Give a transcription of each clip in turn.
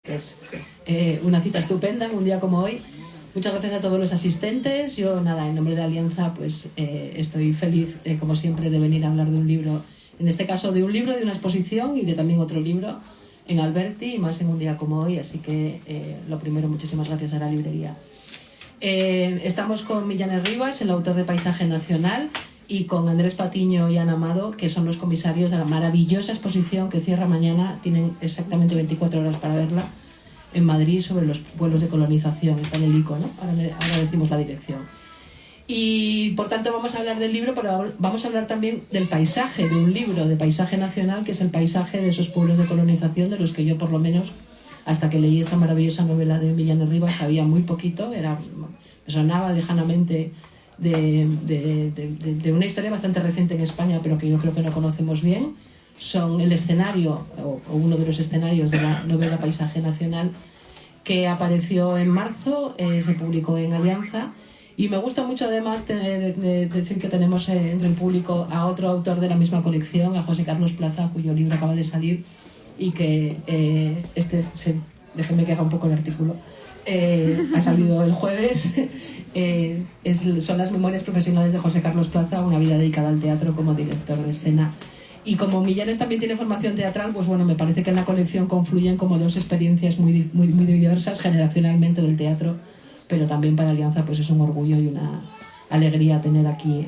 que es una cita estupenda en un día como hoy. Muchas gracias a todos los asistentes. Yo, nada, en nombre de Alianza, pues estoy feliz, como siempre, de venir a hablar de un libro, en este caso de un libro, de una exposición y de también otro libro en Alberti, y más en un día como hoy. Así que, lo primero, muchísimas gracias a la librería. Estamos con Millán Rivas, el autor de Paisaje Nacional, y con Andrés Patiño y Ana Amado, que son los comisarios de la maravillosa exposición que cierra mañana. Tienen exactamente 24 horas para verla, en Madrid, sobre los pueblos de colonización. Está en el ICO, ¿no? Ahora decimos la dirección. Y por tanto vamos a hablar del libro, pero vamos a hablar también del paisaje, de un libro de Paisaje Nacional, que es el paisaje de esos pueblos de colonización, de los que yo, por lo menos, hasta que leí esta maravillosa novela de Millán Rivas, sabía muy poquito. Me sonaba lejanamente de una historia bastante reciente en España, pero que yo creo que no conocemos bien. Son el escenario, o uno de los escenarios de la novela Paisaje Nacional, que apareció en marzo, se publicó en Alianza. Y me gusta mucho, además, decir que tenemos entre el público a otro autor de la misma colección, a José Carlos Plaza, cuyo libro acaba de salir, y que déjenme que haga un poco el artículo. Ha salido el jueves. Son las memorias profesionales de José Carlos Plaza, una vida dedicada al teatro como director de escena. Y como Millanes también tiene formación teatral, pues bueno, me parece que en la colección confluyen como dos experiencias muy diversas generacionalmente del teatro, pero también para Alianza pues es un orgullo y una alegría tener aquí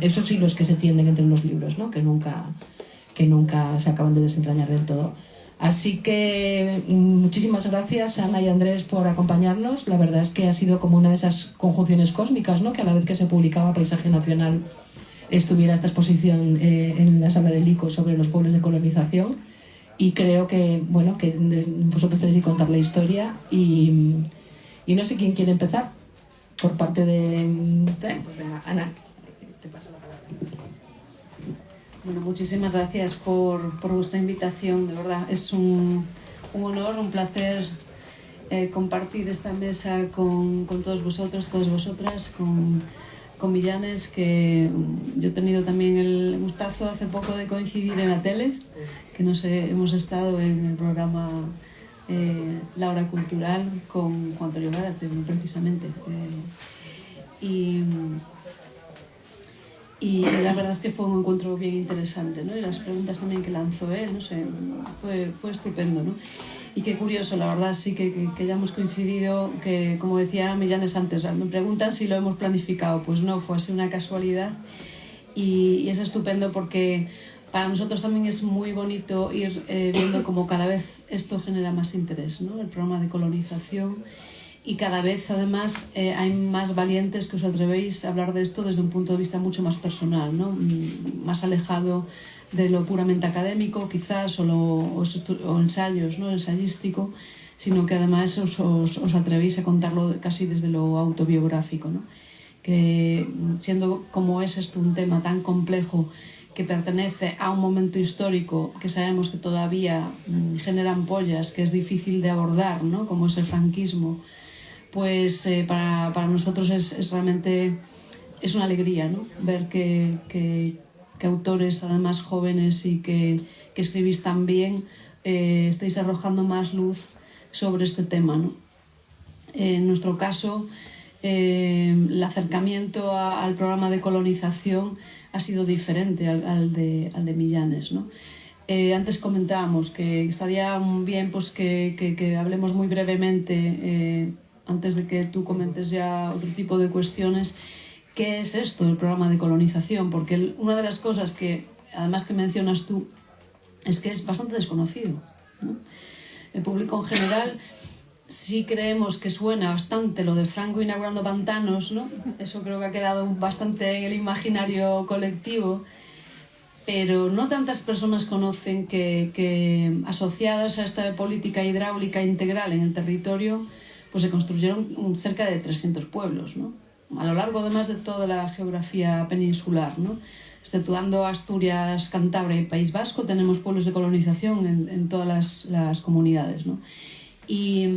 esos hilos que se tienden entre los libros, ¿no? que nunca se acaban de desentrañar del todo. Así que muchísimas gracias, Ana y Andrés, por acompañarnos. La verdad es que ha sido como una de esas conjunciones cósmicas, ¿no? Que a la vez que se publicaba Paisaje Nacional estuviera esta exposición en la sala del ICO sobre los pueblos de colonización. Y creo que, bueno, que vosotros tenéis que contar la historia y no sé quién quiere empezar por parte de... Pues venga, Ana, te paso la palabra. Bueno, muchísimas gracias por vuestra invitación, de verdad. Es un honor, un placer compartir esta mesa con todos vosotros, todas vosotras, con Millanes, que yo he tenido también el gustazo hace poco de coincidir en la tele, que hemos estado en el programa La Hora Cultural con Juan Antonio Gárate, precisamente. Y la verdad es que fue un encuentro bien interesante, ¿no? Y las preguntas también que lanzó él, no sé, fue estupendo, ¿no? Y qué curioso, la verdad, sí que hayamos coincidido, que como decía Millanes antes, me preguntan si lo hemos planificado. Pues no, fue así una casualidad y es estupendo porque para nosotros también es muy bonito ir viendo cómo cada vez esto genera más interés, ¿no? El programa de colonización. Y cada vez, además, hay más valientes que os atrevéis a hablar de esto desde un punto de vista mucho más personal, ¿no? Más alejado de lo puramente académico, quizás, o ensayos, ¿no? Ensayístico, sino que además os atrevéis a contarlo casi desde lo autobiográfico, ¿no? Que siendo como es esto un tema tan complejo, que pertenece a un momento histórico que sabemos que todavía genera ampollas, que es difícil de abordar, ¿no? Como es el franquismo, pues para nosotros es realmente es una alegría, ¿no? Ver que autores además jóvenes y que escribís tan bien estáis arrojando más luz sobre este tema, ¿no? En nuestro caso, el acercamiento al programa de colonización ha sido diferente al de Millanes, ¿no? Antes comentábamos que estaría bien pues, que hablemos muy brevemente, antes de que tú comentes ya otro tipo de cuestiones, qué es esto del programa de colonización, porque una de las cosas que además que mencionas tú es que es bastante desconocido, ¿no? El público en general sí creemos que suena bastante lo de Franco inaugurando pantanos, ¿no? Eso creo que ha quedado bastante en el imaginario colectivo, pero no tantas personas conocen que asociadas a esta política hidráulica integral en el territorio, pues se construyeron cerca de 300 pueblos, ¿no? A lo largo además de toda la geografía peninsular, ¿no? Exceptuando Asturias, Cantabria y País Vasco, tenemos pueblos de colonización en todas las comunidades, ¿no? ¿Y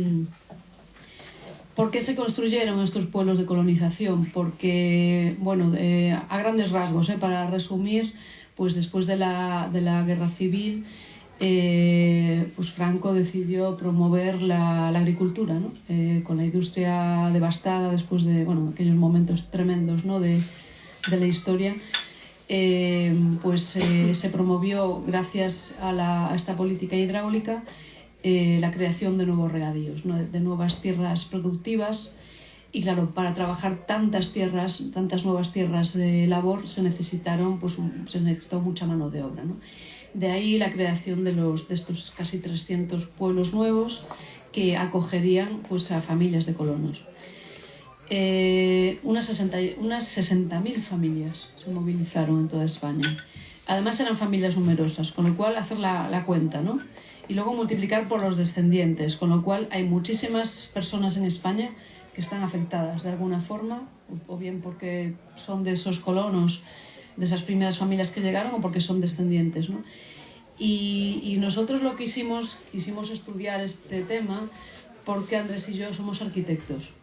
por qué se construyeron estos pueblos de colonización? Porque, bueno, a grandes rasgos, para resumir, pues después de la guerra civil, pues Franco decidió promover la agricultura, ¿no? Con la industria devastada después de aquellos momentos tremendos, ¿no? de la historia, pues se promovió, gracias a esta política hidráulica, la creación de nuevos regadíos, ¿no? de nuevas tierras productivas. Y claro, para trabajar tantas nuevas tierras de labor se necesitó mucha mano de obra, ¿no? De ahí la creación de estos casi 300 pueblos nuevos que acogerían pues a familias de colonos. Unas 60.000 familias se movilizaron en toda España. Además eran familias numerosas, con lo cual hacer la cuenta, ¿no? Y luego multiplicar por los descendientes, con lo cual hay muchísimas personas en España que están afectadas de alguna forma, o bien porque son de esos colonos, de esas primeras familias que llegaron, o porque son descendientes, ¿no? Y nosotros lo que quisimos estudiar este tema porque Andrés y yo somos arquitectos.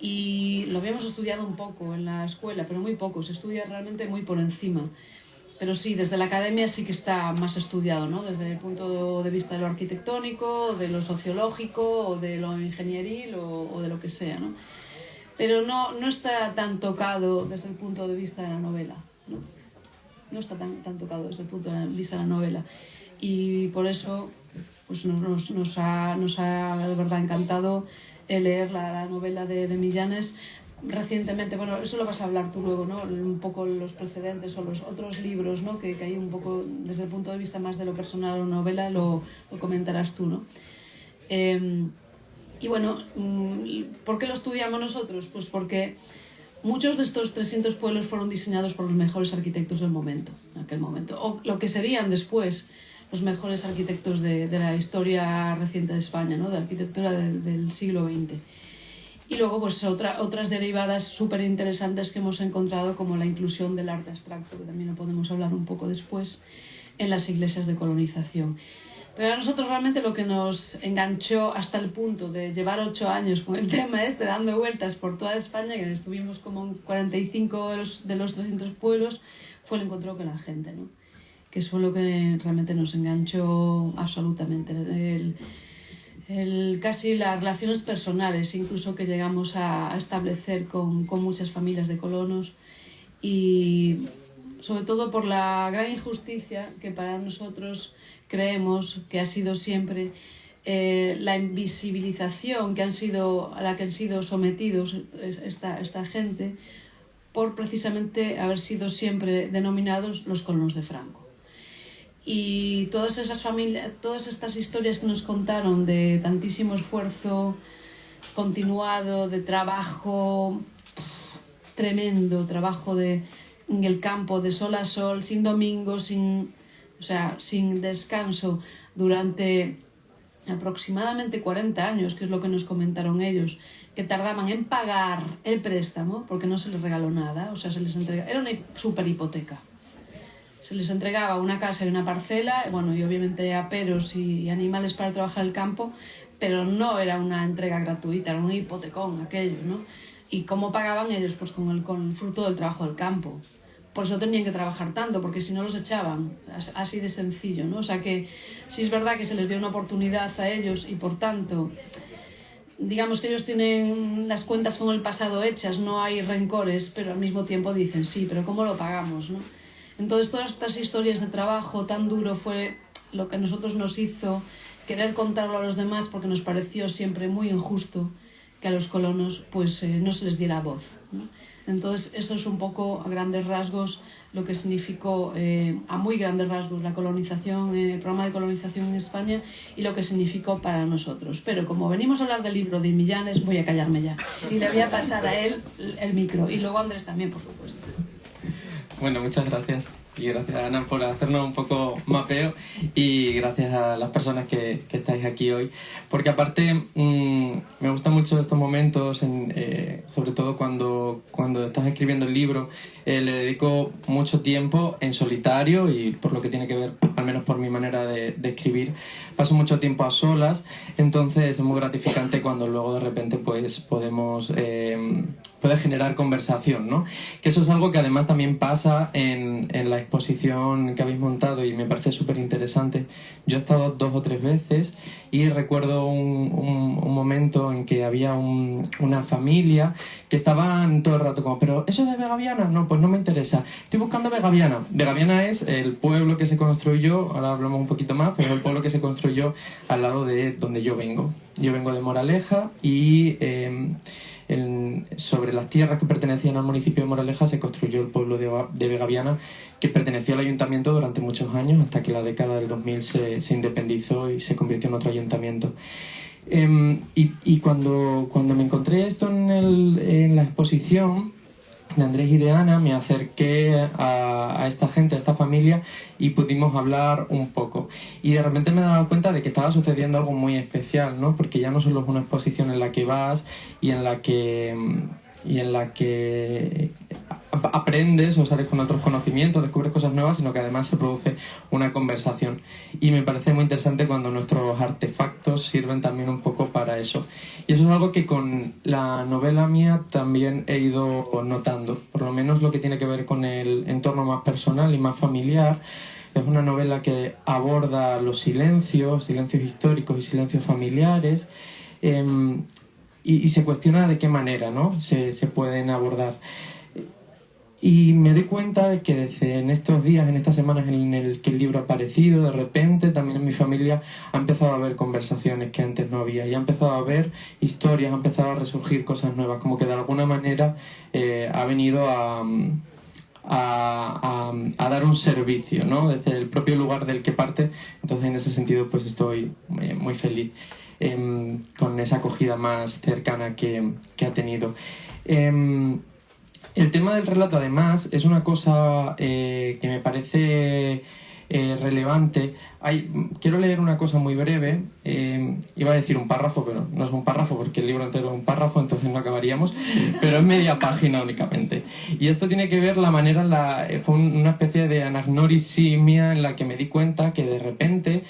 Y lo habíamos estudiado un poco en la escuela, pero muy poco, se estudia realmente muy por encima. Pero sí, desde la academia sí que está más estudiado, ¿no? Desde el punto de vista de lo arquitectónico, de lo sociológico, o de lo ingenieril, o de lo que sea, ¿no? Pero no está tan tocado desde el punto de vista de la novela, ¿no? No está tan tocado desde el punto de vista de la novela. Y por eso pues nos ha de verdad encantado leer la novela de Millanes. Recientemente, eso lo vas a hablar tú luego, ¿no? Un poco los precedentes o los otros libros, ¿no? Que hay un poco desde el punto de vista más de lo personal o novela, lo comentarás tú, ¿no? Y bueno, ¿por qué lo estudiamos nosotros? Pues porque muchos de estos 300 pueblos fueron diseñados por los mejores arquitectos del momento, en aquel momento, o lo que serían después los mejores arquitectos de la historia reciente de España, ¿no? De la arquitectura del siglo XX. Y luego pues otras derivadas súper interesantes que hemos encontrado, como la inclusión del arte abstracto, que también lo podemos hablar un poco después, en las iglesias de colonización. Pero a nosotros realmente lo que nos enganchó hasta el punto de llevar 8 años con el tema dando vueltas por toda España, que estuvimos como en 45 de los 300 pueblos, fue el encuentro con la gente, ¿no? Que eso fue lo que realmente nos enganchó absolutamente. Casi las relaciones personales, incluso, que llegamos a establecer con muchas familias de colonos, y sobre todo por la gran injusticia que para nosotros creemos que ha sido siempre la invisibilización a la que han sido sometidos esta gente, por precisamente haber sido siempre denominados los colonos de Franco. Y todas esas familias, todas estas historias que nos contaron de tantísimo esfuerzo continuado, de trabajo tremendo, trabajo en el campo de sol a sol, sin domingo, sin descanso, durante aproximadamente 40 años, que es lo que nos comentaron ellos, que tardaban en pagar el préstamo, porque no se les regaló nada, o sea, se les entregaba, era una super hipoteca. Se les entregaba una casa y una parcela, y obviamente aperos y animales para trabajar el campo, pero no era una entrega gratuita, era un hipotecón aquello, ¿no? ¿Y cómo pagaban ellos? Pues con el fruto del trabajo del campo. Por eso tenían que trabajar tanto, porque si no los echaban, así de sencillo, ¿no? O sea que sí es verdad que se les dio una oportunidad a ellos, y por tanto, digamos que ellos tienen las cuentas con el pasado hechas, no hay rencores, pero al mismo tiempo dicen, sí, pero ¿cómo lo pagamos, no? Entonces todas estas historias de trabajo tan duro fue lo que a nosotros nos hizo querer contarlo a los demás, porque nos pareció siempre muy injusto que a los colonos pues no se les diera voz, ¿no? Entonces eso es un poco a grandes rasgos lo que significó, a muy grandes rasgos, la colonización, el programa de colonización en España, y lo que significó para nosotros. Pero como venimos a hablar del libro de Millanes, voy a callarme ya y le voy a pasar a él el micro, y luego a Andrés también, por supuesto. Bueno, muchas gracias. Y gracias, Ana, por hacernos un poco mapeo, y gracias a las personas que estáis aquí hoy, porque aparte me gustan mucho estos momentos, sobre todo cuando estás escribiendo el libro. Le dedico mucho tiempo en solitario, y por lo que tiene que ver, al menos por mi manera de escribir, paso mucho tiempo a solas. Entonces es muy gratificante cuando luego de repente pues puede generar conversación, ¿no? Que eso es algo que además también pasa en las exposición que habéis montado y me parece súper interesante. Yo he estado 2 o 3 veces y recuerdo un momento en que había una familia que estaban todo el rato como, ¿pero eso de Vegaviana? No, pues no me interesa. Estoy buscando Vegaviana. Vegaviana es el pueblo que se construyó, ahora hablamos un poquito más, pero es el pueblo que se construyó al lado de donde yo vengo. Yo vengo de Moraleja y sobre las tierras que pertenecían al municipio de Moraleja se construyó el pueblo de Vegaviana, que perteneció al ayuntamiento durante muchos años, hasta que la década del 2000 se independizó y se convirtió en otro ayuntamiento. Y cuando me encontré esto en la exposición de Andrés y de Ana, me acerqué a esta gente, a esta familia, y pudimos hablar un poco. Y de repente me he dado cuenta de que estaba sucediendo algo muy especial, ¿no? Porque ya no solo es una exposición en la que vas y en la que aprendes o sales con otros conocimientos, descubres cosas nuevas, sino que además se produce una conversación. Y me parece muy interesante cuando nuestros artefactos sirven también un poco para eso. Y eso es algo que con la novela mía también he ido notando, por lo menos lo que tiene que ver con el entorno más personal y más familiar. Es una novela que aborda los silencios históricos y silencios familiares, y se cuestiona de qué manera, ¿no? se pueden abordar. Y me doy cuenta de que desde en estos días, en estas semanas en el que el libro ha aparecido, de repente también en mi familia ha empezado a haber conversaciones que antes no había, y ha empezado a haber historias, ha empezado a resurgir cosas nuevas, como que de alguna manera ha venido a dar un servicio, ¿no? Desde el propio lugar del que parte. Entonces, en ese sentido, pues estoy muy feliz con esa acogida más cercana que ha tenido. El tema del relato, además, es una cosa que me parece relevante. Quiero leer una cosa muy breve. Iba a decir un párrafo, pero no es un párrafo porque el libro entero es un párrafo, entonces no acabaríamos, pero es media página únicamente. Y esto tiene que ver la manera, fue una especie de anagnórisis mía en la que me di cuenta que de repente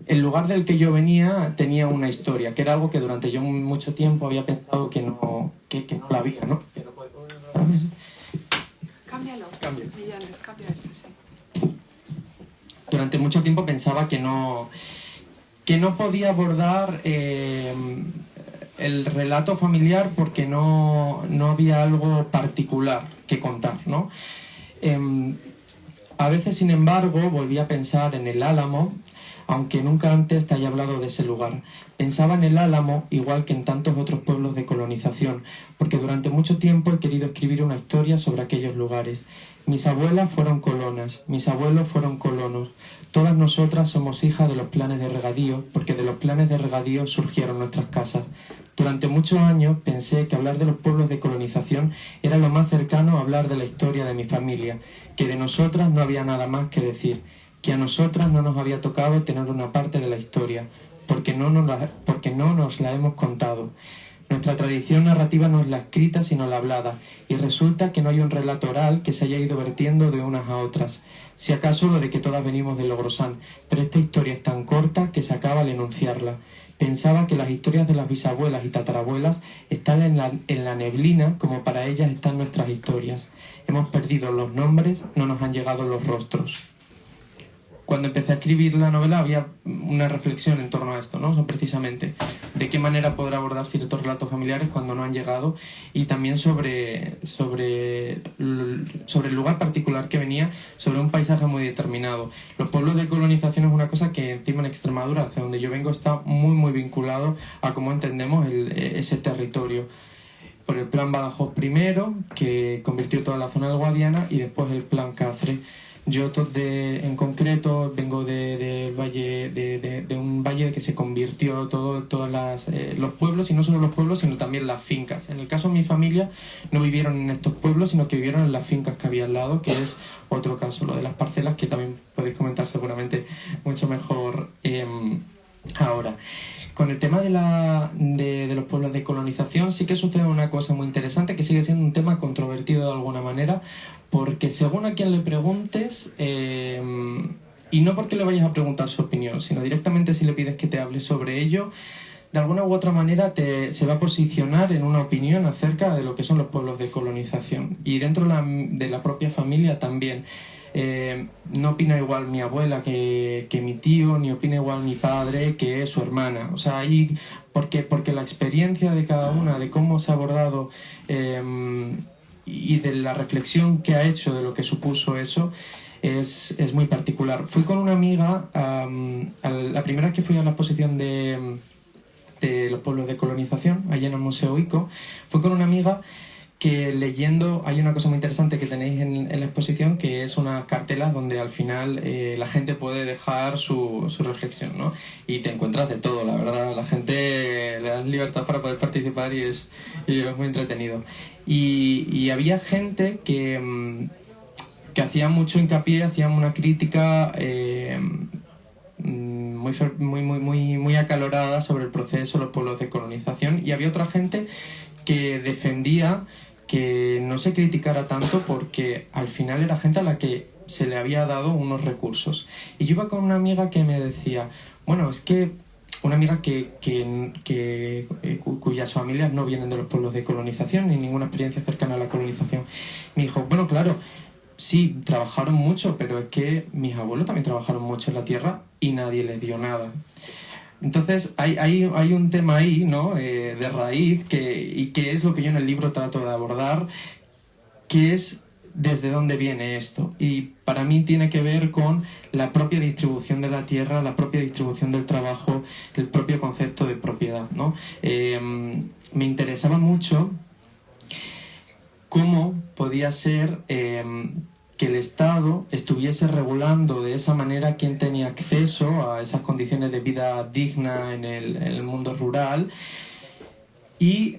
el lugar del que yo venía tenía una historia, que era algo que durante yo mucho tiempo había pensado que no la había, ¿no? Cámbialo. Millanes, cambia ese, sí. Durante mucho tiempo pensaba que no podía abordar el relato familiar porque no había algo particular que contar, ¿no? A veces, sin embargo, volví a pensar en el Álamo, aunque nunca antes te haya hablado de ese lugar. Pensaba en el Álamo igual que en tantos otros pueblos de colonización, porque durante mucho tiempo he querido escribir una historia sobre aquellos lugares. Mis abuelas fueron colonas, mis abuelos fueron colonos. Todas nosotras somos hijas de los planes de regadío, porque de los planes de regadío surgieron nuestras casas. Durante muchos años pensé que hablar de los pueblos de colonización era lo más cercano a hablar de la historia de mi familia, que de nosotras no había nada más que decir, que a nosotras no nos había tocado tener una parte de la historia, porque no nos la hemos contado. Nuestra tradición narrativa no es la escrita, sino la hablada, y resulta que no hay un relato oral que se haya ido vertiendo de unas a otras, si acaso lo de que todas venimos de Logrosán, pero esta historia es tan corta que se acaba al enunciarla. Pensaba que las historias de las bisabuelas y tatarabuelas están en la neblina como para ellas están nuestras historias. Hemos perdido los nombres, no nos han llegado los rostros. Cuando empecé a escribir la novela había una reflexión en torno a esto, ¿no? O sea, precisamente, de qué manera poder abordar ciertos relatos familiares cuando no han llegado, y también sobre el lugar particular que venía, sobre un paisaje muy determinado. Los pueblos de colonización es una cosa que encima en Extremadura, hacia donde yo vengo, está muy muy vinculado a cómo entendemos ese territorio. Por el plan Badajoz primero, que convirtió toda la zona del Guadiana, y después el plan Cáceres. Yo en concreto vengo del valle, de un valle que se convirtió todos los pueblos, y no solo los pueblos, sino también las fincas. En el caso de mi familia no vivieron en estos pueblos, sino que vivieron en las fincas que había al lado, que es otro caso, lo de las parcelas, que también podéis comentar seguramente mucho mejor ahora. Con el tema de los pueblos de colonización sí que sucede una cosa muy interesante, que sigue siendo un tema controvertido de alguna manera, porque según a quien le preguntes, y no porque le vayas a preguntar su opinión, sino directamente si le pides que te hable sobre ello, de alguna u otra manera se va a posicionar en una opinión acerca de lo que son los pueblos de colonización. Y dentro de la propia familia también. No opina igual mi abuela que mi tío, ni opina igual mi padre que su hermana. O sea, ahí, porque la experiencia de cada una, de cómo se ha abordado y de la reflexión que ha hecho de lo que supuso eso, es muy particular. Fui con una amiga, la primera vez que fui a la exposición de los pueblos de colonización, allá en el Museo ICO, fue con una amiga que leyendo, hay una cosa muy interesante que tenéis en la exposición, que es unas cartelas donde al final la gente puede dejar su reflexión, ¿no? Y te encuentras de todo, la verdad, la gente le das libertad para poder participar y es muy entretenido. Y había gente que hacía mucho hincapié, hacía una crítica muy acalorada sobre el proceso, los pueblos de colonización, y había otra gente que defendía que no se criticara tanto porque al final era gente a la que se le había dado unos recursos. Y yo iba con una amiga que me decía, bueno, es que una amiga cuyas familias no vienen de los pueblos de colonización ni ninguna experiencia cercana a la colonización. Me dijo, bueno, claro, sí, trabajaron mucho, pero es que mis abuelos también trabajaron mucho en la tierra y nadie les dio nada. Entonces hay un tema ahí, ¿no? De raíz, que es lo que yo en el libro trato de abordar, que es desde dónde viene esto. Y para mí tiene que ver con la propia distribución de la tierra, la propia distribución del trabajo, el propio concepto de propiedad, ¿no? Me interesaba mucho cómo podía ser que el Estado estuviese regulando de esa manera quién tenía acceso a esas condiciones de vida digna en el mundo rural y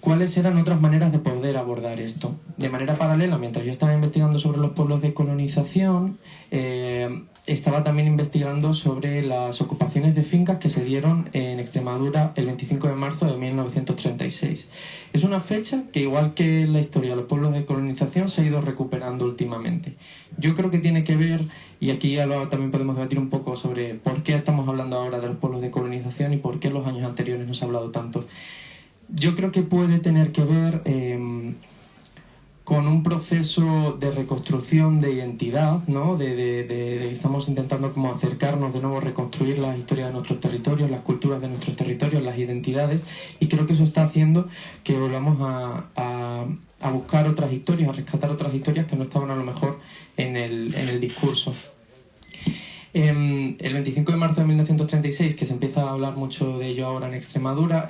cuáles eran otras maneras de poder abordar esto. De manera paralela, mientras yo estaba investigando sobre los pueblos de colonización, estaba también investigando sobre las ocupaciones de fincas que se dieron en Extremadura el 25 de marzo de 1936. Es una fecha que, igual que en la historia de los pueblos de colonización, se ha ido recuperando últimamente. Yo creo que tiene que ver, y aquí también podemos debatir un poco sobre por qué estamos hablando ahora de los pueblos de colonización y por qué en los años anteriores no se ha hablado tanto. Yo creo que puede tener que ver con un proceso de reconstrucción de identidad, ¿no? Estamos intentando como acercarnos de nuevo, reconstruir la historia de nuestros territorios, las culturas de nuestros territorios, las identidades, y creo que eso está haciendo que volvamos a buscar otras historias, a rescatar otras historias que no estaban a lo mejor en el discurso. El 25 de marzo de 1936, que se empieza a hablar mucho de ello ahora en Extremadura,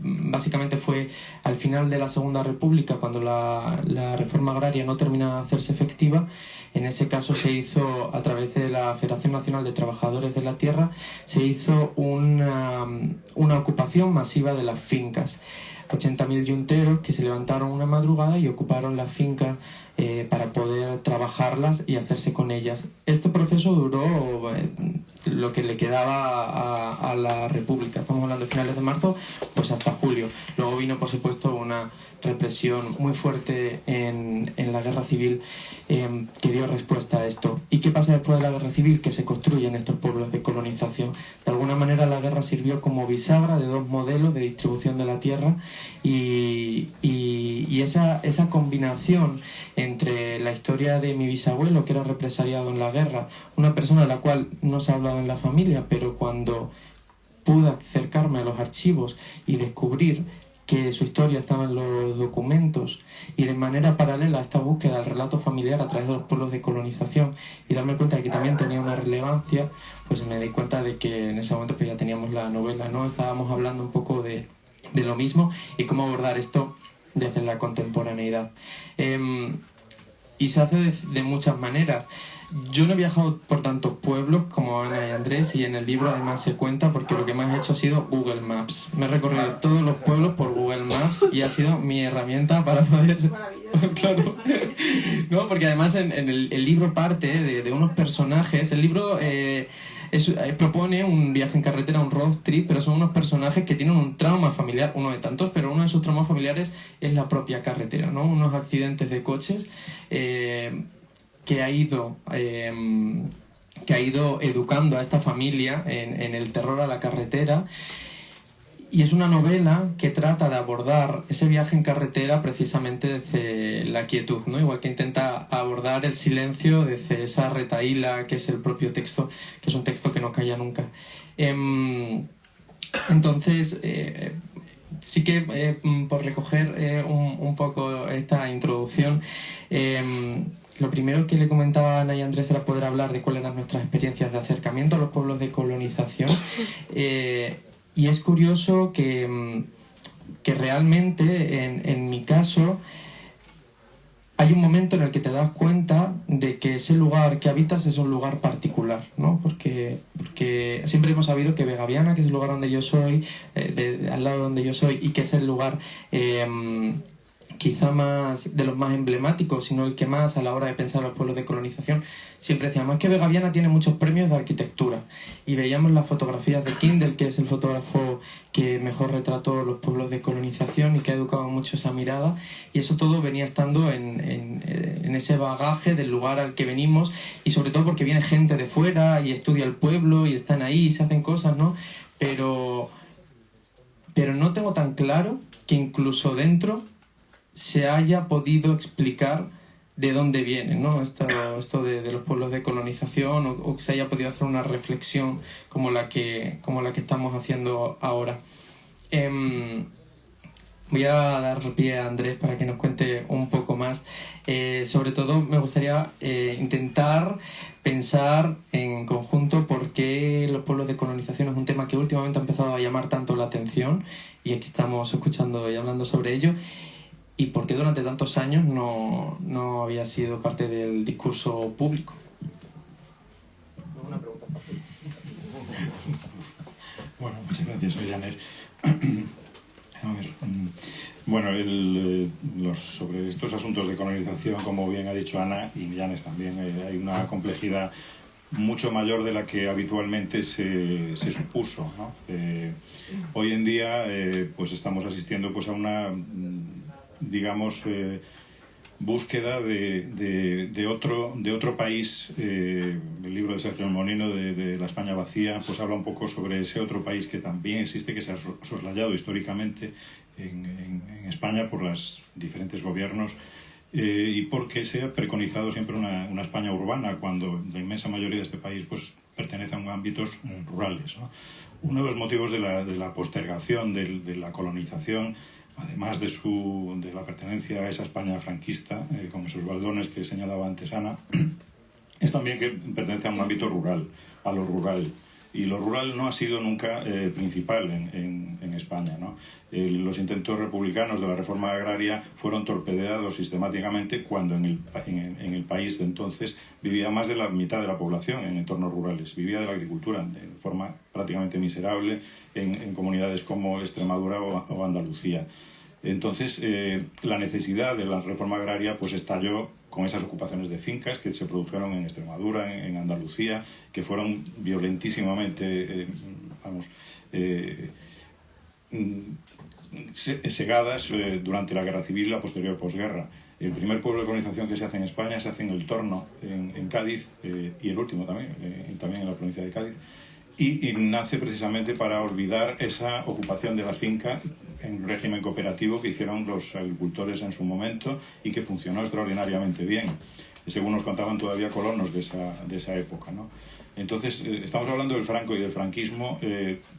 básicamente fue al final de la Segunda República, cuando la reforma agraria no termina de hacerse efectiva. En ese caso se hizo, a través de la Federación Nacional de Trabajadores de la Tierra, se hizo una ocupación masiva de las fincas. 80.000 yunteros que se levantaron una madrugada y ocuparon las fincas para poder trabajarlas y hacerse con ellas. Este proceso duró lo que le quedaba a la República. Estamos hablando de finales de marzo, pues hasta julio. Luego vino, por supuesto, una represión muy fuerte en la guerra civil que dio respuesta a esto. ¿Y qué pasa después de la guerra civil? Que se construyen estos pueblos de colonización. De alguna manera la guerra sirvió como bisagra de dos modelos de distribución de la tierra y esa combinación entre la historia de mi bisabuelo, que era represaliado en la guerra, una persona de la cual no se ha hablado en la familia, pero cuando pude acercarme a los archivos y descubrir que su historia estaba en los documentos, y de manera paralela a esta búsqueda del relato familiar a través de los pueblos de colonización y darme cuenta de que también tenía una relevancia, pues me di cuenta de que en ese momento pues ya teníamos la novela, ¿no? Estábamos hablando un poco de lo mismo y cómo abordar esto desde la contemporaneidad. Y se hace de muchas maneras. Yo no he viajado por tantos pueblos como Ana y Andrés, y en el libro además se cuenta, porque lo que más he hecho ha sido Google Maps. Me he recorrido todos los pueblos por Google Maps y ha sido mi herramienta para poder... Claro. No, porque además en el libro parte de unos personajes. El libro propone un viaje en carretera, un road trip, pero son unos personajes que tienen un trauma familiar, uno de tantos, pero uno de sus traumas familiares es la propia carretera, ¿no? Unos accidentes de coches que ha ido que ha ido educando a esta familia en el terror a la carretera. Y es una novela que trata de abordar ese viaje en carretera precisamente desde la quietud, ¿no? Igual que intenta abordar el silencio desde esa retahíla que es el propio texto, que es un texto que no calla nunca. Entonces, sí que por recoger un poco esta introducción, lo primero que le comentaba a Ana y Andrés era poder hablar de cuáles eran nuestras experiencias de acercamiento a los pueblos de colonización. Y es curioso que realmente, en mi caso, hay un momento en el que te das cuenta de que ese lugar que habitas es un lugar particular, ¿no? Porque siempre hemos sabido que Vegaviana, que es el lugar donde yo soy, al lado donde yo soy, y que es el lugar quizá más de los más emblemáticos, sino el que más a la hora de pensar en los pueblos de colonización, siempre decíamos, es que Vegaviana tiene muchos premios de arquitectura, y veíamos las fotografías de Kindle, que es el fotógrafo que mejor retrató los pueblos de colonización y que ha educado mucho esa mirada, y eso todo venía estando en ese bagaje del lugar al que venimos, y sobre todo porque viene gente de fuera y estudia el pueblo y están ahí y se hacen cosas, ¿no? Pero no tengo tan claro que incluso dentro se haya podido explicar de dónde viene, ¿no? Esto de los pueblos de colonización, o que se haya podido hacer una reflexión como la que estamos haciendo ahora. Voy a dar pie a Andrés para que nos cuente un poco más. Sobre todo me gustaría intentar pensar en conjunto por qué los pueblos de colonización es un tema que últimamente ha empezado a llamar tanto la atención, y aquí estamos escuchando y hablando sobre ello, y por qué durante tantos años no había sido parte del discurso público. Una pregunta fácil. Bueno, muchas gracias, soy Janés. A ver, bueno, sobre estos asuntos de colonización, como bien ha dicho Ana y Janés también, hay una complejidad mucho mayor de la que habitualmente se supuso, ¿no? Hoy en día pues estamos asistiendo pues a una, digamos, búsqueda de otro país. El libro de Sergio Molino, de La España vacía, pues habla un poco sobre ese otro país que también existe, que se ha soslayado históricamente en España por los diferentes gobiernos, y porque se ha preconizado siempre una España urbana, cuando la inmensa mayoría de este país pues pertenece a ámbitos rurales, ¿no? Uno de los motivos de la postergación de la colonización, además de la pertenencia a esa España franquista, con esos baldones que señalaba antes Ana, es también que pertenece a un ámbito rural, a lo rural. Y lo rural no ha sido nunca principal en España, ¿no? Los intentos republicanos de la reforma agraria fueron torpedeados sistemáticamente cuando en el país de entonces vivía más de la mitad de la población en entornos rurales. Vivía de la agricultura de forma prácticamente miserable en comunidades como Extremadura o Andalucía. Entonces, la necesidad de la reforma agraria pues estalló con esas ocupaciones de fincas que se produjeron en Extremadura, en Andalucía, que fueron violentísimamente segadas durante la guerra civil y la posterior posguerra. El primer pueblo de colonización que se hace en España se hace en El Torno, en Cádiz, y el último también en la provincia de Cádiz. Y nace precisamente para olvidar esa ocupación de las fincas en régimen cooperativo que hicieron los agricultores en su momento y que funcionó extraordinariamente bien, según nos contaban todavía colonos de esa época, ¿no? Entonces, estamos hablando del Franco y del franquismo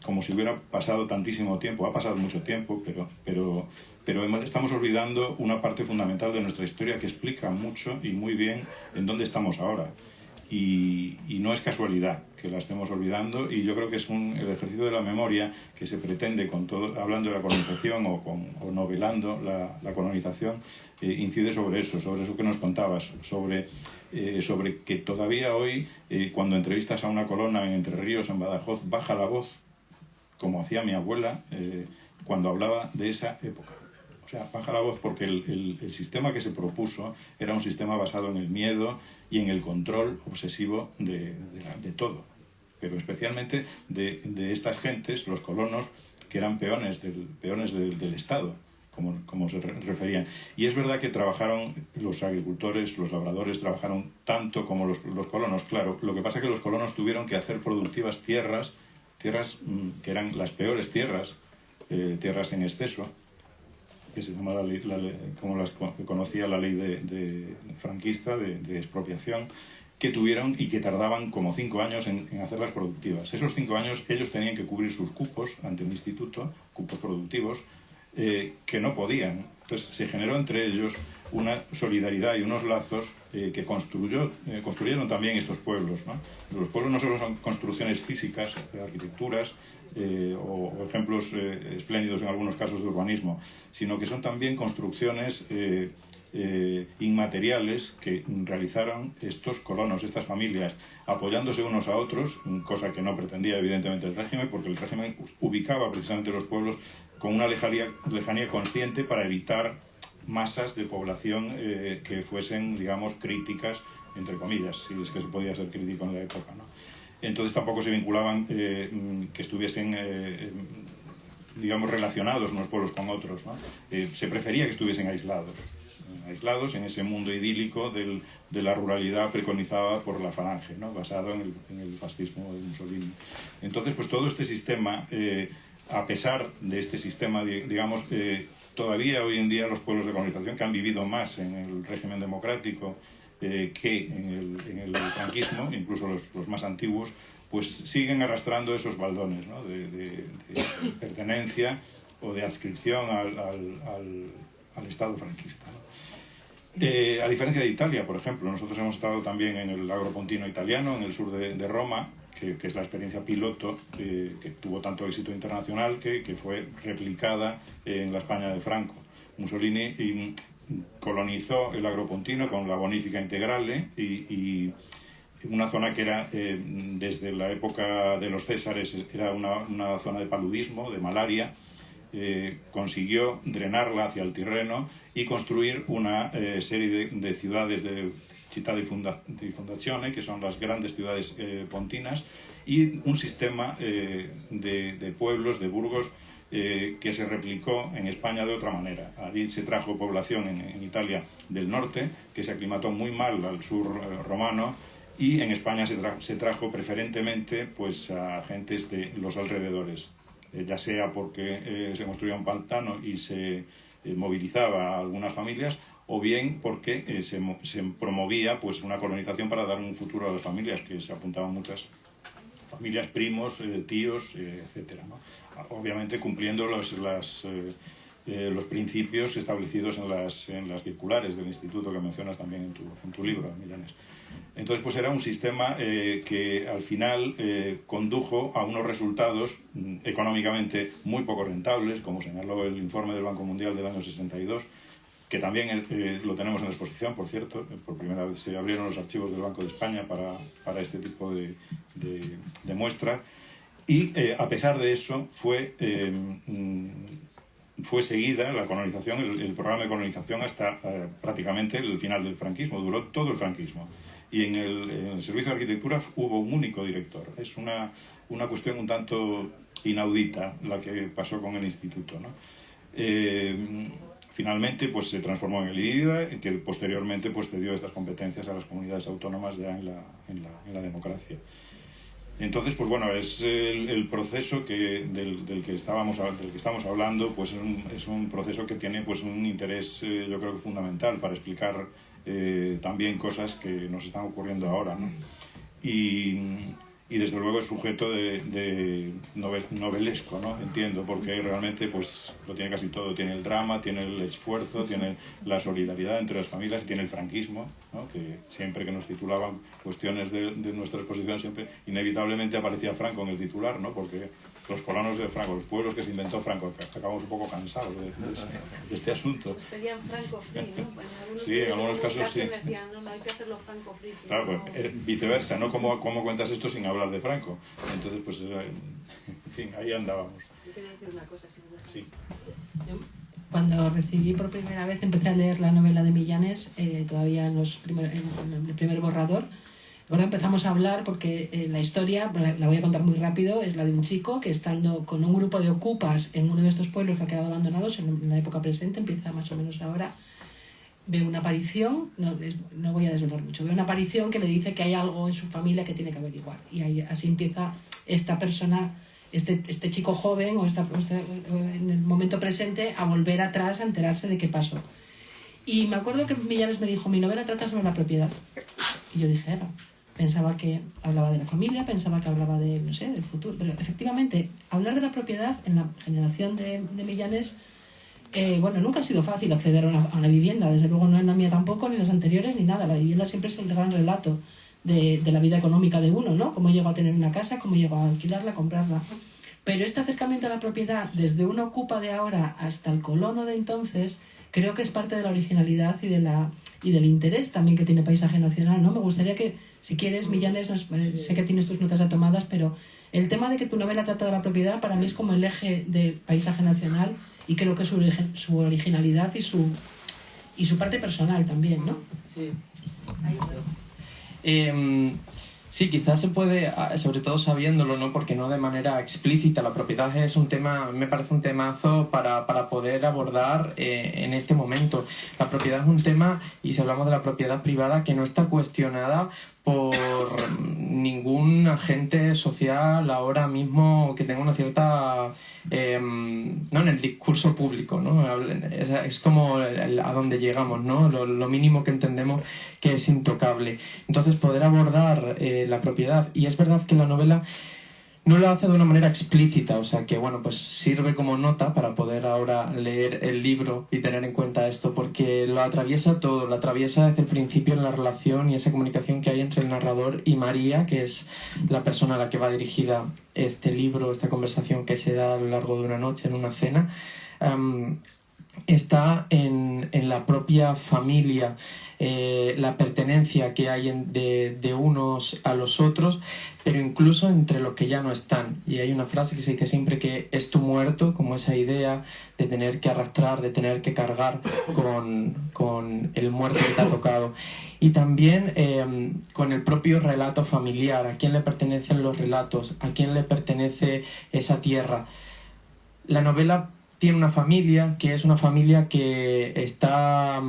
como si hubiera pasado tantísimo tiempo. Ha pasado mucho tiempo, pero estamos olvidando una parte fundamental de nuestra historia que explica mucho y muy bien en dónde estamos ahora. Y no es casualidad que la estemos olvidando, y yo creo que es el ejercicio de la memoria que se pretende hablando de la colonización o novelando la colonización, incide sobre eso que nos contabas, sobre que todavía hoy, cuando entrevistas a una colona en Entre Ríos, en Badajoz, baja la voz, como hacía mi abuela cuando hablaba de esa época. O sea, baja la voz porque el sistema que se propuso era un sistema basado en el miedo y en el control obsesivo de todo, pero especialmente de estas gentes, los colonos, que eran peones del Estado, como se referían. Y es verdad que trabajaron los agricultores, los labradores, trabajaron tanto como los colonos, claro. Lo que pasa es que los colonos tuvieron que hacer productivas tierras que eran las peores tierras, tierras en exceso, que se llama como las conocía la ley de franquista de expropiación, que tuvieron y que tardaban como 5 años en hacerlas productivas. Esos 5 años ellos tenían que cubrir sus cupos ante el instituto, cupos productivos, que no podían. Entonces se generó entre ellos una solidaridad y unos lazos que construyeron también estos pueblos, ¿no? Los pueblos no solo son construcciones físicas, arquitecturas o ejemplos espléndidos en algunos casos de urbanismo, sino que son también construcciones inmateriales que realizaron estos colonos, estas familias, apoyándose unos a otros, cosa que no pretendía evidentemente el régimen, porque el régimen ubicaba precisamente los pueblos con una lejanía consciente para evitar masas de población que fuesen, digamos, críticas, entre comillas, si es que se podía ser crítico en la época, ¿no? Entonces tampoco se vinculaban que estuviesen digamos, relacionados unos pueblos con otros, ¿no? Se prefería que estuviesen aislados en ese mundo idílico de la ruralidad preconizada por la Falange, ¿no? Basado en el fascismo de Mussolini. Entonces, pues todo este sistema, a pesar de este sistema, digamos, todavía hoy en día los pueblos de colonización que han vivido más en el régimen democrático que en el franquismo, incluso los más antiguos, pues siguen arrastrando esos baldones, ¿no? de pertenencia o de adscripción al Estado franquista, ¿no? A diferencia de Italia, por ejemplo, nosotros hemos estado también en el Agropontino italiano, en el sur de Roma, que es la experiencia piloto que tuvo tanto éxito internacional que fue replicada en la España de Franco. Mussolini colonizó el Agropontino con la Bonifica Integrale y una zona que era, desde la época de los Césares, era una zona de paludismo, de malaria. Consiguió drenarla hacia el Tirreno y construir una serie de ciudades de città di fondazione, que son las grandes ciudades pontinas, y un sistema de pueblos, de burgos, que se replicó en España de otra manera. Allí se trajo población en Italia del norte, que se aclimató muy mal al sur romano, y en España se trajo preferentemente pues, a gentes de los alrededores. Ya sea porque se construía un pantano y se movilizaba a algunas familias, o bien porque se promovía pues, una colonización para dar un futuro a las familias, que se apuntaban muchas familias, primos, tíos, etcétera, ¿no? Obviamente cumpliendo los principios establecidos en las circulares del instituto que mencionas también en tu libro, Millanes. Entonces, pues era un sistema que al final condujo a unos resultados económicamente muy poco rentables, como señaló el informe del Banco Mundial del año 62, que también lo tenemos en la exposición, por cierto. Por primera vez se abrieron los archivos del Banco de España para este tipo de muestra. Y a pesar de eso, fue seguida la colonización, el programa de colonización, hasta prácticamente el final del franquismo. Duró todo el franquismo. Y en el servicio de arquitectura hubo un único director. Es una cuestión un tanto inaudita la que pasó con el instituto, ¿no? Finalmente pues, se transformó en el IDA, que posteriormente pues, cedió estas competencias a las comunidades autónomas ya en la democracia. Entonces, pues bueno, es el proceso del que estamos hablando, pues es un proceso que tiene pues un interés, yo creo que fundamental para explicar también cosas que nos están ocurriendo ahora, ¿no? Y desde luego es sujeto de novelesco, ¿no? Entiendo, porque realmente pues lo tiene casi todo. Tiene el drama, tiene el esfuerzo, tiene la solidaridad entre las familias, tiene el franquismo, ¿no? Que siempre que nos titulaban cuestiones de nuestra exposición, siempre inevitablemente aparecía Franco en el titular, ¿no? Porque los colonos de Franco, los pueblos que se inventó Franco, acabamos un poco cansados de este asunto. Pues pedían Franco free, ¿no? Bueno, sí, en algunos casos sí. Decían, no, hay que hacerlo Franco free. Claro, pues, viceversa, ¿no? ¿Cómo cuentas esto sin hablar de Franco? Entonces, pues, en fin, ahí andábamos. Yo quería decir una cosa, si no. Sí. Cuando recibí por primera vez, empecé a leer la novela de Millanes, todavía en el primer borrador, Ahora empezamos a hablar porque la historia, la voy a contar muy rápido, es la de un chico que estando con un grupo de ocupas en uno de estos pueblos que ha quedado abandonados en la época presente, empieza más o menos ahora, ve una aparición, no voy a desvelar mucho, ve una aparición que le dice que hay algo en su familia que tiene que averiguar. Y ahí, así empieza esta persona, este chico joven en el momento presente a volver atrás a enterarse de qué pasó. Y me acuerdo que Millanes me dijo, mi novela trata sobre la propiedad. Y yo dije, pensaba que hablaba de la familia, pensaba que hablaba de, no sé, del futuro. Pero efectivamente, hablar de la propiedad en la generación de Millanes, bueno, nunca ha sido fácil acceder a una vivienda. Desde luego no en la mía tampoco, ni en las anteriores, ni nada. La vivienda siempre es el gran relato de la vida económica de uno, ¿no? Cómo llegó a tener una casa, cómo llegó a alquilarla, a comprarla. Pero este acercamiento a la propiedad, desde un ocupa de ahora hasta el colono de entonces, creo que es parte de la originalidad y del interés también que tiene Paisaje Nacional, ¿no? Me gustaría que, si quieres, Millanes, sé que tienes tus notas ya tomadas, pero el tema de que tu novela trata de la propiedad para mí es como el eje de Paisaje Nacional y creo que su originalidad y su parte personal también, ¿no? Sí. Sí, quizás se puede, sobre todo sabiéndolo, ¿no? Porque no de manera explícita. La propiedad es un tema, me parece un temazo para poder abordar en este momento. La propiedad es un tema, y si hablamos de la propiedad privada, que no está cuestionada por ningún agente social ahora mismo que tenga una cierta... no en el discurso público, ¿no? Es como a donde llegamos, ¿no? Lo mínimo que entendemos que es intocable. Entonces, poder abordar la propiedad, y es verdad que la novela no lo hace de una manera explícita, o sea que, bueno, pues sirve como nota para poder ahora leer el libro y tener en cuenta esto, porque lo atraviesa todo, lo atraviesa desde el principio en la relación y esa comunicación que hay entre el narrador y María, que es la persona a la que va dirigida este libro, esta conversación que se da a lo largo de una noche en una cena. Está en la propia familia, la pertenencia que hay de unos a los otros, pero incluso entre los que ya no están. Y hay una frase que se dice siempre que es tu muerto, como esa idea de tener que arrastrar, de tener que cargar con el muerto que te ha tocado. Y también con el propio relato familiar, a quién le pertenecen los relatos, a quién le pertenece esa tierra. La novela tiene una familia que es una familia que está...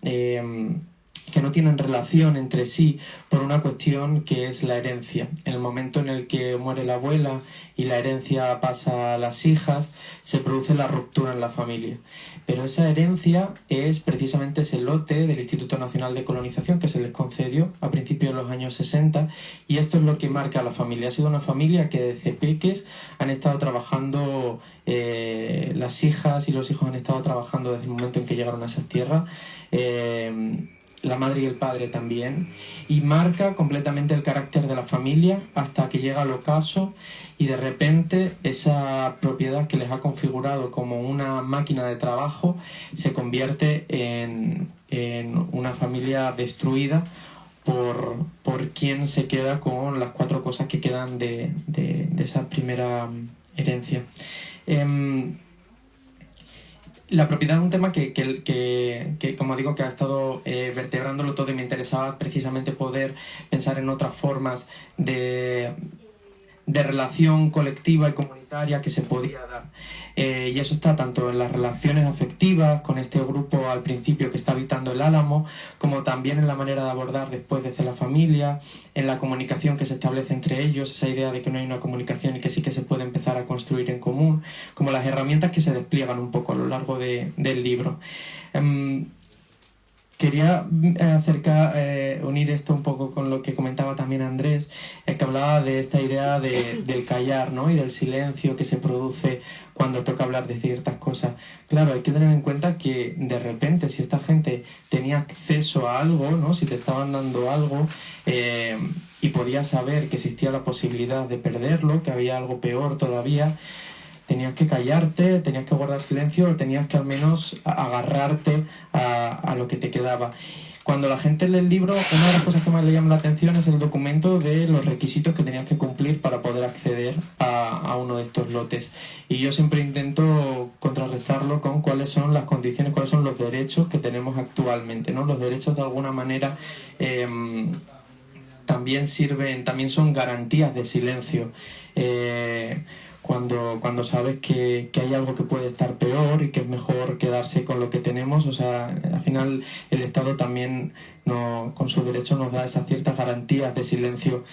que no tienen relación entre sí por una cuestión que es la herencia. En el momento en el que muere la abuela y la herencia pasa a las hijas, se produce la ruptura en la familia. Pero esa herencia es precisamente ese lote del Instituto Nacional de Colonización que se les concedió a principios de los años 60, y esto es lo que marca a la familia. Ha sido una familia que desde peques han estado trabajando, las hijas y los hijos han estado trabajando desde el momento en que llegaron a esas tierras, la madre y el padre también, y marca completamente el carácter de la familia hasta que llega al ocaso y de repente esa propiedad que les ha configurado como una máquina de trabajo se convierte en una familia destruida por quien se queda con las 4 cosas que quedan de esa primera herencia. La propiedad es un tema que como digo, que ha estado vertebrándolo todo, y me interesaba precisamente poder pensar en otras formas de relación colectiva y comunitaria que se podía dar. Y eso está tanto en las relaciones afectivas con este grupo al principio que está habitando el Álamo, como también en la manera de abordar después desde la familia, en la comunicación que se establece entre ellos, esa idea de que no hay una comunicación y que sí que se puede empezar a construir en común, como las herramientas que se despliegan un poco a lo largo del libro. Quería unir esto un poco con lo que comentaba también Andrés, que hablaba de esta idea del callar, ¿no? Y del silencio que se produce cuando toca hablar de ciertas cosas. Claro, hay que tener en cuenta que de repente, si esta gente tenía acceso a algo, ¿no? Si te estaban dando algo y podías saber que existía la posibilidad de perderlo, que había algo peor todavía, tenías que callarte, tenías que guardar silencio, o tenías que al menos agarrarte a lo que te quedaba. Cuando la gente lee el libro, una de las cosas que más le llama la atención es el documento de los requisitos que tenías que cumplir para poder acceder a uno de estos lotes. Y yo siempre intento contrarrestarlo con cuáles son las condiciones, cuáles son los derechos que tenemos actualmente, ¿no? Los derechos de alguna manera también son garantías de silencio. Cuando sabes que hay algo que puede estar peor y que es mejor quedarse con lo que tenemos, o sea, al final el Estado también con sus derechos nos da esas ciertas garantías de silencio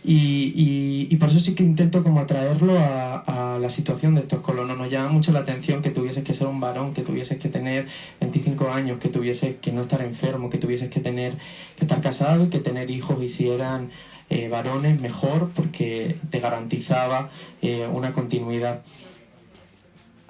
y por eso sí que intento como atraerlo a la situación de estos colonos. Nos llama mucho la atención que tuvieses que ser un varón, que tuvieses que tener 25 años, que tuvieses que no estar enfermo, que tuvieses que estar casado y que tener hijos, y si eran varones mejor, porque te garantizaba una continuidad.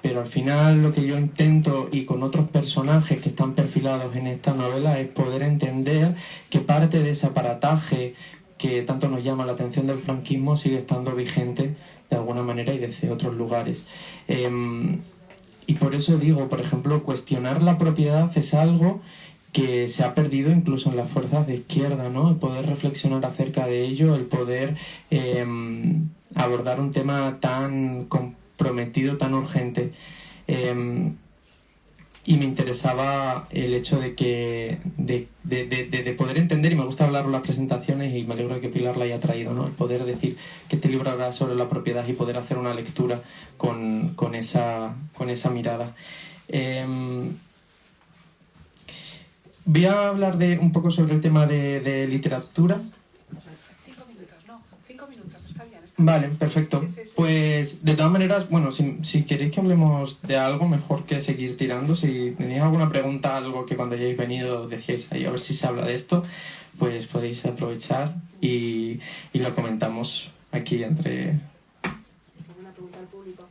Pero al final lo que yo intento, y con otros personajes que están perfilados en esta novela, es poder entender que parte de ese aparataje que tanto nos llama la atención del franquismo sigue estando vigente de alguna manera y desde otros lugares. Y por eso digo, por ejemplo, cuestionar la propiedad es algo que se ha perdido incluso en las fuerzas de izquierda, ¿no? El poder reflexionar acerca de ello, el poder abordar un tema tan comprometido, tan urgente. Y me interesaba el hecho de poder entender, y me gusta hablar en las presentaciones, y me alegro de que Pilar la haya traído, ¿no? El poder decir que este libro habla sobre la propiedad y poder hacer una lectura con esa mirada. Voy a hablar un poco sobre el tema de literatura. 5 minutos, está bien. Vale, perfecto. Sí. Pues de todas maneras, bueno, si queréis que hablemos de algo, mejor que seguir tirando. Si tenéis alguna pregunta, algo que cuando hayáis venido decíais ahí, a ver si se habla de esto, pues podéis aprovechar y lo comentamos aquí entre... ¿Alguna pregunta al público?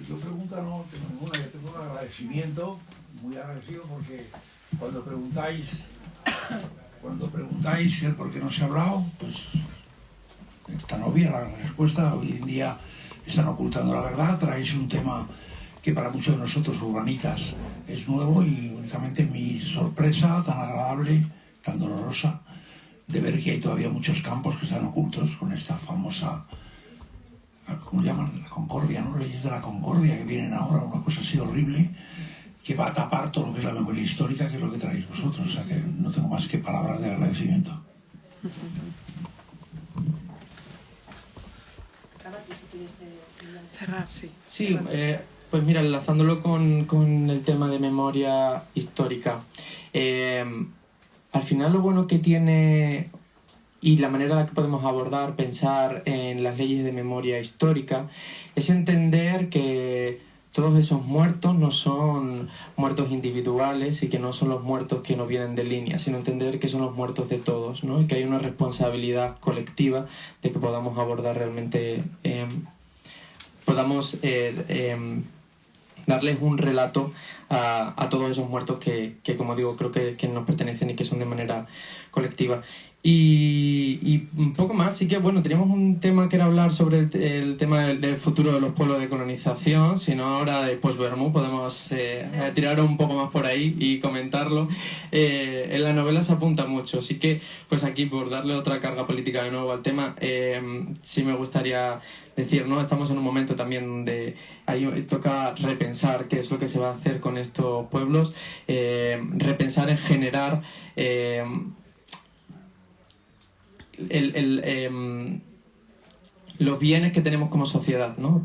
Yo pregunta no tengo ninguna, yo tengo un agradecimiento, muy agradecido, porque cuando preguntáis el por qué no se ha hablado, pues es tan obvia la respuesta. Hoy en día están ocultando la verdad, traéis un tema que para muchos de nosotros urbanitas es nuevo, y únicamente mi sorpresa tan agradable, tan dolorosa, de ver que hay todavía muchos campos que están ocultos con esta famosa, ¿cómo llaman? La concordia, ¿no? Leyes de la concordia que vienen ahora, una cosa así horrible, que va a tapar todo lo que es la memoria histórica, que es lo que traéis vosotros. O sea que no tengo más que palabras de agradecimiento. Cerrar, sí. Sí, pues mira, enlazándolo con el tema de memoria histórica. Al final lo bueno que tiene, y la manera en la que podemos abordar, pensar en las leyes de memoria histórica, es entender que todos esos muertos no son muertos individuales y que no son los muertos que no vienen de línea, sino entender que son los muertos de todos, ¿no? Y que hay una responsabilidad colectiva de que podamos abordar realmente, darles un relato a todos esos muertos que como digo, creo que nos pertenecen y que son de manera colectiva. Y un poco más, sí que bueno, teníamos un tema que era hablar sobre el tema del futuro de los pueblos de colonización, si no ahora de post-Bermú podemos tirar un poco más por ahí y comentarlo. En la novela se apunta mucho, así que pues aquí por darle otra carga política de nuevo al tema, sí me gustaría decir, ¿no? Estamos en un momento también donde toca repensar qué es lo que se va a hacer con estos pueblos, repensar en generar los bienes que tenemos como sociedad, ¿no?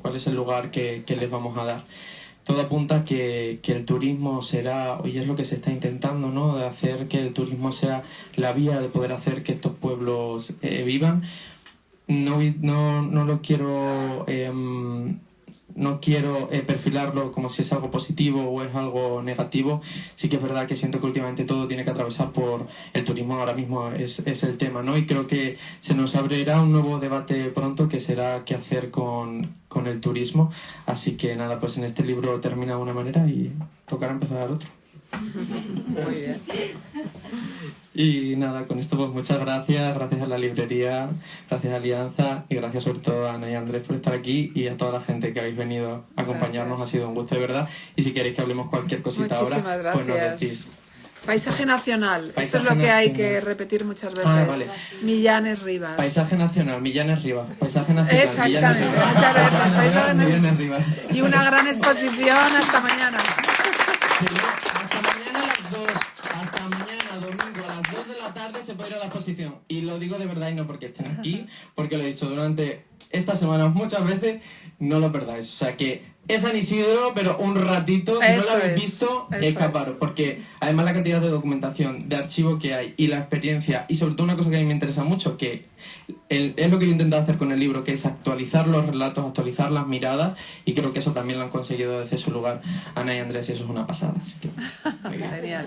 Cuál es el lugar que les vamos a dar. Todo apunta que el turismo será, hoy es lo que se está intentando, ¿no? De hacer que el turismo sea la vía de poder hacer que estos pueblos vivan. No lo quiero... no quiero perfilarlo como si es algo positivo o es algo negativo. Sí que es verdad que siento que últimamente todo tiene que atravesar por el turismo, ahora mismo es el tema, ¿no? Y creo que se nos abrirá un nuevo debate pronto, que será qué hacer con el turismo. Así que nada, pues en este libro termina de una manera y tocará empezar al otro. Muy bien. Y nada, con esto pues muchas gracias a la librería, gracias a Alianza y gracias sobre todo a Ana y a Andrés por estar aquí, y a toda la gente que habéis venido a acompañarnos. Gracias. Ha sido un gusto de verdad, y si queréis que hablemos cualquier cosita ahora, pues nos decís. Paisaje nacional, esto es lo que hay que repetir muchas veces. Vale. Millanes Rivas. Paisaje nacional, Millanes Rivas. Paisaje nacional, exactamente. Millanes Rivas. Muchas gracias. Paisaje Millanes Rivas. Y una gran exposición. Hasta mañana. Sí, hasta mañana a las 2. Hasta mañana, domingo, a las 2 de la tarde se puede lo digo de verdad y no porque estén aquí, porque lo he dicho durante estas semanas muchas veces, no lo perdáis. O sea que es San Isidro, pero un ratito, si no lo habéis visto, escaparos. Porque además la cantidad de documentación, de archivo que hay y la experiencia, y sobre todo una cosa que a mí me interesa mucho, que es lo que yo he intentado hacer con el libro, que es actualizar los relatos, actualizar las miradas, y creo que eso también lo han conseguido desde su lugar Ana y Andrés, y eso es una pasada. Así que, muy bien. Genial.